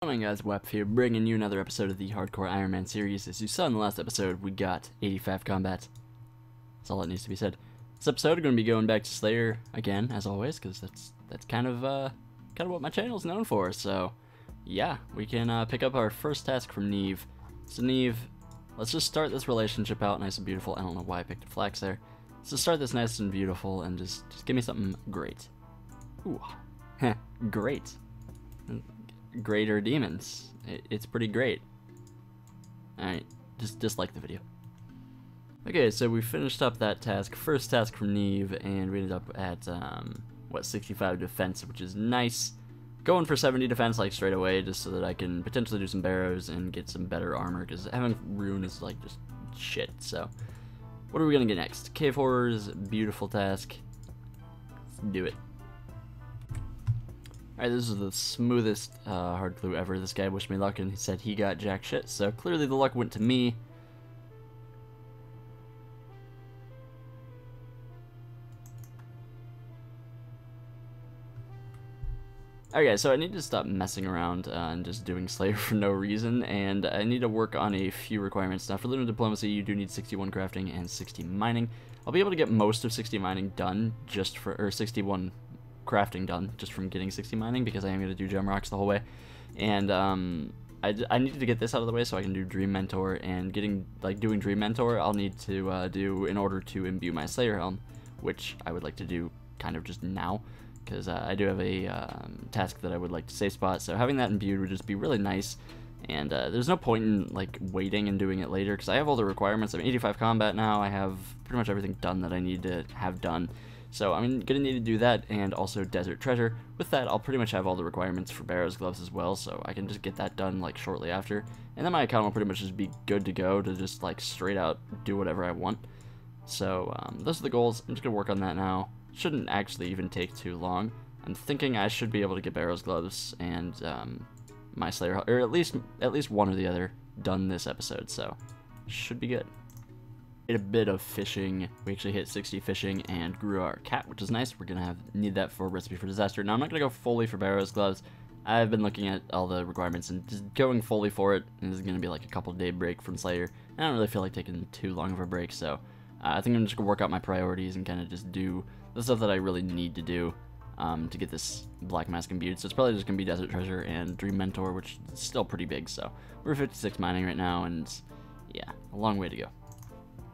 What's going on, guys? Wep here, bringing you another episode of the Hardcore Iron Man series. As you saw in the last episode, we got 85 combat. That's all that needs to be said. This episode, we're going to be going back to Slayer again, as always, because that's kind of what my channel is known for. So, yeah, we can pick up our first task from Neve. So, Neve, let's just start this relationship out nice and beautiful. I don't know why I picked a flax there. Let's just start this nice and beautiful, and just give me something great. Ooh, great. Greater demons. It's pretty great. Alright, just dislike the video. Okay, so we finished up that task, first task from Neve, and we ended up at, 65 defense, which is nice. Going for 70 defense, like, straight away, just so that I can potentially do some barrows and get some better armor, because having rune is, like, just shit, so. What are we gonna get next? Cave Horrors, beautiful task. Let's do it. Alright, this is the smoothest hard clue ever. This guy wished me luck and he said he got jack shit, so clearly the luck went to me. Okay, so I need to stop messing around and just doing Slayer for no reason, and I need to work on a few requirements. Now, for limited diplomacy, you do need 61 crafting and 60 mining. I'll be able to get most of 60 mining done just for, or 61 crafting done just from getting 60 mining, because I am going to do gem rocks the whole way. And I needed to get this out of the way so I can do Dream Mentor, and doing Dream Mentor I'll need to do in order to imbue my Slayer Helm, which I would like to do kind of just now, because I do have a task that I would like to save spot, so having that imbued would just be really nice. And there's no point in like waiting and doing it later, because I have all the requirements. I'm 85 combat now. I have pretty much everything done that I need to have done. So I'm gonna need to do that, and also Desert Treasure. With that, I'll pretty much have all the requirements for Barrow's Gloves as well, so I can just get that done like shortly after. And then my account will pretty much just be good to go to just like straight out do whatever I want. So those are the goals. I'm just gonna work on that now. Shouldn't actually even take too long. I'm thinking I should be able to get Barrow's Gloves and my Slayer, or at least one or the other, done this episode, so should be good. A bit of fishing. We actually hit 60 fishing and grew our cat, which is nice. We're gonna need that for Recipe for Disaster. Now I'm not gonna go fully for Barrow's Gloves. I've been looking at all the requirements and just going fully for it. And this is gonna be like a couple-day break from Slayer. I don't really feel like taking too long of a break, so I think I'm just gonna work out my priorities and kind of just do the stuff that I really need to do to get this Black Mask imbued. So it's probably just gonna be Desert Treasure and Dream Mentor, which is still pretty big. So we're 56 mining right now, and yeah, a long way to go.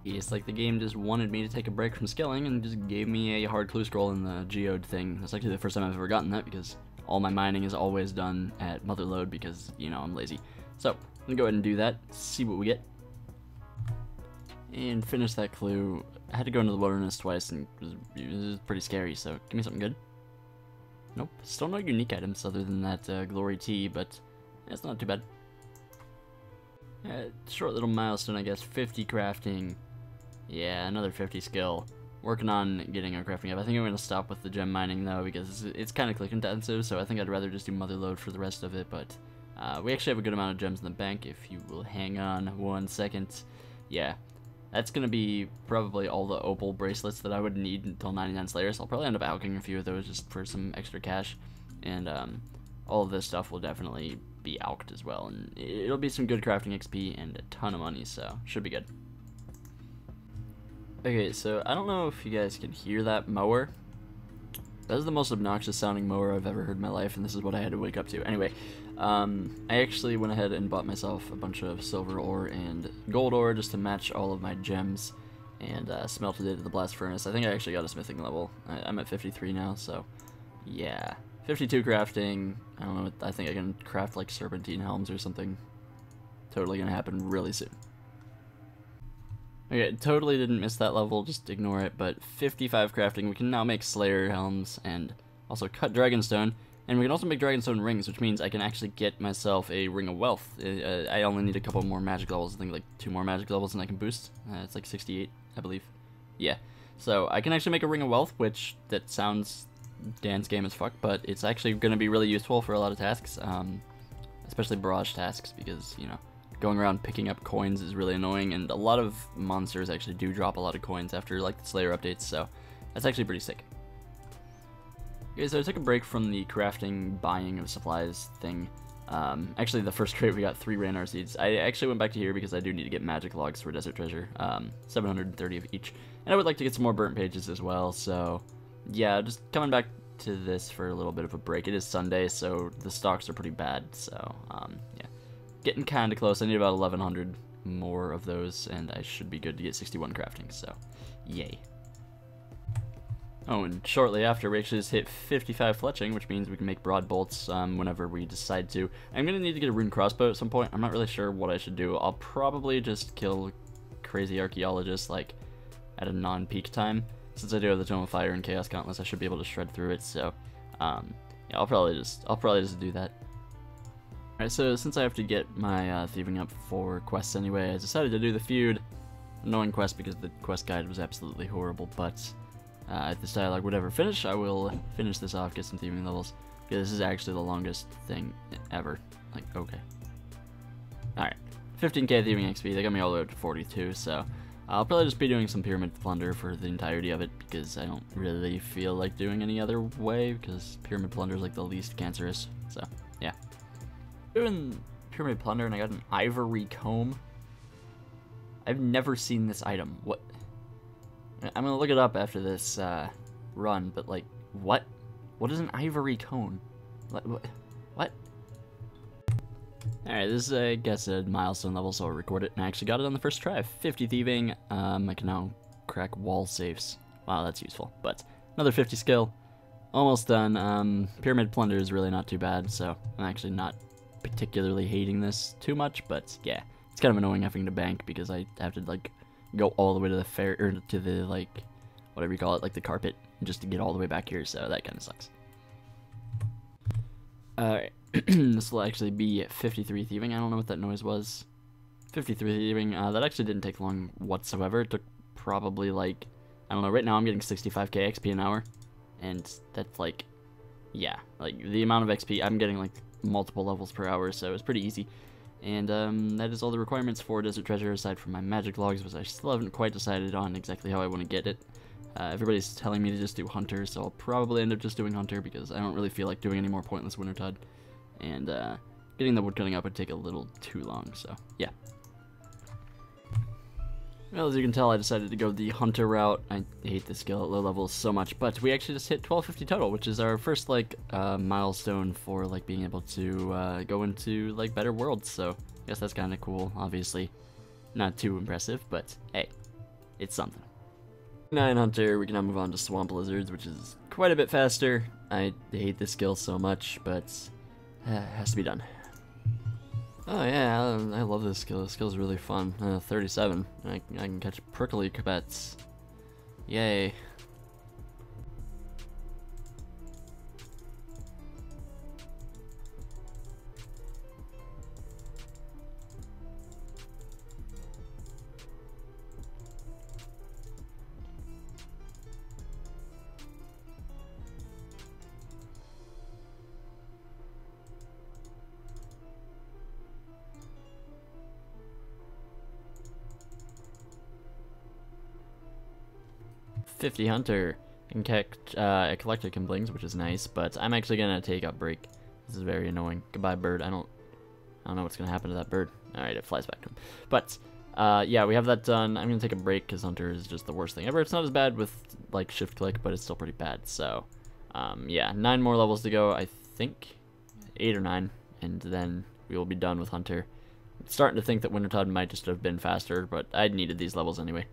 It's like the game just wanted me to take a break from skilling and just gave me a hard clue scroll in the geode thing. That's actually the first time I've ever gotten that, because all my mining is always done at motherload because, you know, I'm lazy. So, I'm gonna go ahead and do that, see what we get. And finish that clue. I had to go into the wilderness twice, and it was pretty scary, so give me something good. Nope, still no unique items other than that Glory Tea, but it's not too bad. Short little milestone, I guess. 50 crafting. Yeah, another 50 skill. Working on getting our crafting up. I think I'm going to stop with the gem mining, though, because it's kind of click intensive, so I think I'd rather just do motherload for the rest of it, but we actually have a good amount of gems in the bank, if you will hang on 1 second. Yeah, that's going to be probably all the opal bracelets that I would need until 99 Slayer, so I'll probably end up alching a few of those just for some extra cash, and all of this stuff will definitely be alked as well, and it'll be some good crafting XP and a ton of money, so should be good. Okay, so I don't know if you guys can hear that mower. That is the most obnoxious sounding mower I've ever heard in my life, and this is what I had to wake up to. Anyway, I actually went ahead and bought myself a bunch of silver ore and gold ore just to match all of my gems, and smelted it at the blast furnace. I think I actually got a smithing level. I'm at 53 now, so yeah. 52 crafting. I don't know, I think I can craft like serpentine helms or something. Totally gonna happen really soon. Okay, totally didn't miss that level, just ignore it, but 55 crafting. We can now make Slayer helms and also cut Dragonstone, and we can also make Dragonstone rings, which means I can actually get myself a Ring of Wealth. I only need a couple more magic levels, I think like 2 more magic levels, and I can boost. It's like 68, I believe. Yeah, so I can actually make a Ring of Wealth, which that sounds dance game as fuck, but it's actually going to be really useful for a lot of tasks, especially barrage tasks, because, you know, going around picking up coins is really annoying, and a lot of monsters actually do drop a lot of coins after like the Slayer updates, so that's actually pretty sick. Okay, so I took a break from the crafting, buying of supplies thing Actually, the first crate we got 3 Ranar seeds. I actually went back to here because I do need to get magic logs for Desert Treasure, 730 of each. And I would like to get some more burnt pages as well, so yeah, just coming back to this for a little bit of a break. It is Sunday, so the stocks are pretty bad, so yeah. Getting kind of close. I need about 1100 more of those, and I should be good to get 61 crafting, so yay. Oh, and shortly after, we actually just hit 55 fletching, which means we can make broad bolts whenever we decide to. I'm going to need to get a rune crossbow at some point. I'm not really sure what I should do. I'll probably just kill crazy archaeologists, like, at a non-peak time. Since I do have the Tome of Fire and Chaos Gauntlets, I should be able to shred through it, so, yeah, I'll probably just do that. Alright, so since I have to get my thieving up for quests anyway, I decided to do the feud. Annoying quest because the quest guide was absolutely horrible, but if this dialogue would ever finish, I will finish this off, get some thieving levels. Because this is actually the longest thing ever. Like, okay. Alright, 15k thieving XP, they got me all the way up to 42, so I'll probably just be doing some pyramid plunder for the entirety of it, because I don't really feel like doing any other way, because pyramid plunder is like the least cancerous, so yeah. Doing pyramid plunder and I got an ivory comb. I've never seen this item. What? I'm gonna look it up after this run, but like, what? What is an ivory cone? What? Alright, this is, I guess, a milestone level, so I'll record it. And I actually got it on the first try. 50 thieving. I can now crack wall safes. Wow, that's useful. But another 50 skill. Almost done. Pyramid plunder is really not too bad, so I'm actually not particularly hating this too much, but yeah. It's kind of annoying having to bank because I have to, like, go all the way to the fair, or to the, like, whatever you call it, like the carpet, just to get all the way back here, so that kind of sucks. Alright, this will actually be 53 thieving. I don't know what that noise was. 53 thieving, that actually didn't take long whatsoever. It took probably, like, I don't know, right now I'm getting 65k XP an hour, and that's, like, yeah, like, the amount of XP, I'm getting, like, multiple levels per hour, so it's pretty easy. And that is all the requirements for Desert Treasure, aside from my magic logs, which I still haven't quite decided on exactly how I want to get it. Everybody's telling me to just do Hunter, so I'll probably end up just doing Hunter, because I don't really feel like doing any more pointless Wintertide. And getting the woodcutting up would take a little too long, so yeah. Well, as you can tell, I decided to go the Hunter route. I hate this skill at low levels so much, but we actually just hit 1250 total, which is our first, like, milestone for, like, being able to go into, like, better worlds, so I guess that's kind of cool. Obviously not too impressive, but hey, it's something. 9 Hunter, we can now move on to Swamp Lizards, which is quite a bit faster. I hate this skill so much, but it has to be done. Oh yeah, I love this skill. This skill's really fun. 37. I can catch prickly kabets. Yay. $50 Hunter. I can catch collected Kimblings, which is nice, but I'm actually gonna take a break. This is very annoying. Goodbye, bird. I don't know what's gonna happen to that bird. Alright, it flies back to him. But yeah, we have that done. I'm gonna take a break because Hunter is just the worst thing ever. It's not as bad with like shift click, but it's still pretty bad. So yeah, 9 more levels to go, I think. 8 or 9, and then we will be done with Hunter. I'm starting to think that Wintertide might just have been faster, but I needed these levels anyway.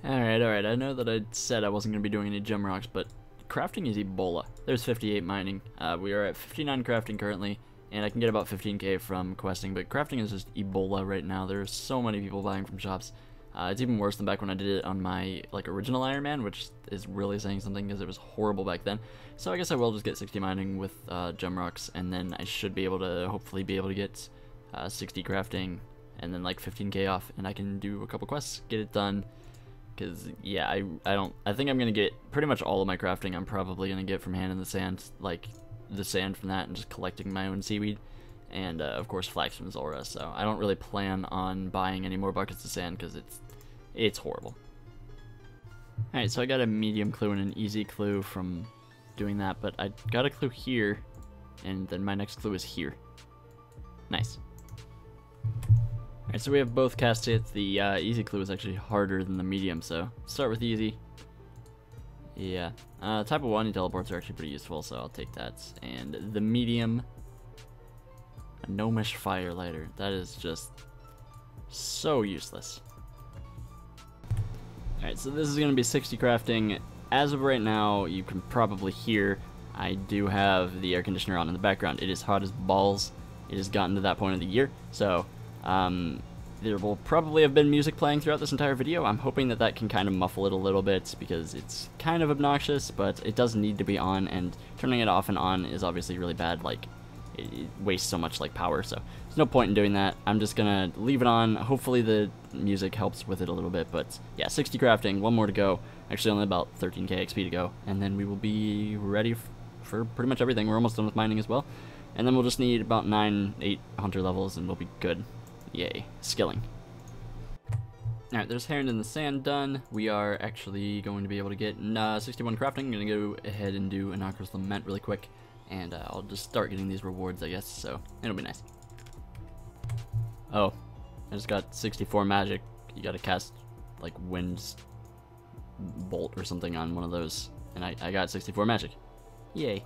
Alright, I know that I said I wasn't going to be doing any gem rocks, but crafting is Ebola. There's 58 mining. We are at 59 crafting currently, and I can get about 15k from questing, but crafting is just Ebola right now. There's so many people buying from shops. It's even worse than back when I did it on my like original Iron Man, which is really saying something because it was horrible back then. So I guess I will just get 60 mining with gem rocks, and then I should be able to hopefully be able to get 60 crafting, and then like 15k off, and I can do a couple quests, get it done. Because, yeah, I think I'm going to get pretty much all of my crafting I'm probably going to get from Hand in the Sand, like, the sand from that and just collecting my own seaweed, and, of course, flax from Zora, so I don't really plan on buying any more buckets of sand, because it's horrible. Alright, so I got a medium clue and an easy clue from doing that, but I got a clue here, and then my next clue is here. Nice. Alright, so we have both cast hits. The easy clue is actually harder than the medium, so start with easy. Yeah. Type of 1 teleports are actually pretty useful, so I'll take that. And the medium, a gnomish firelighter. That is just so useless. Alright, so this is going to be 60 crafting. As of right now, you can probably hear I do have the air conditioner on in the background. It is hot as balls. It has gotten to that point of the year, so there will probably have been music playing throughout this entire video. I'm hoping that that can kind of muffle it a little bit because it's kind of obnoxious, but it does need to be on, and turning it off and on is obviously really bad. Like, it wastes so much like power, so there's no point in doing that. I'm just gonna leave it on. Hopefully the music helps with it a little bit, but yeah, 60 crafting, one more to go. Actually only about 13k XP to go, and then we will be ready for pretty much everything. We're almost done with mining as well, and then we'll just need about 8 hunter levels and we'll be good. Yay, skilling. Alright, there's Heron in the Sand done. We are actually going to be able to get 61 crafting. I'm gonna go ahead and do Innocuous Lament really quick, and I'll just start getting these rewards, I guess, so it'll be nice. Oh, I just got 64 magic. You gotta cast, like, Wind's Bolt or something on one of those, and I got 64 magic. Yay.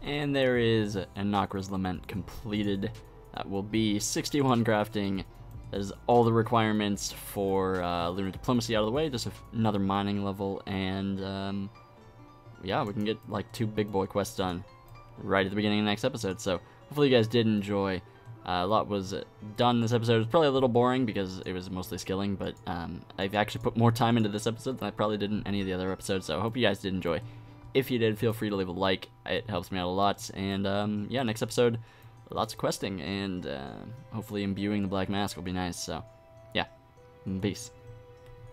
And there is Innocuous Lament completed. That will be 61 crafting. That is all the requirements for Lunar Diplomacy out of the way. Just another mining level, and yeah, we can get like 2 big boy quests done right at the beginning of the next episode. So hopefully you guys did enjoy. A lot was done this episode. It was probably a little boring because it was mostly skilling, but I've actually put more time into this episode than I probably did in any of the other episodes, so I hope you guys did enjoy. If you did, feel free to leave a like. It helps me out a lot. And yeah, next episode, lots of questing, and hopefully imbuing the Black Mask will be nice. So yeah, peace.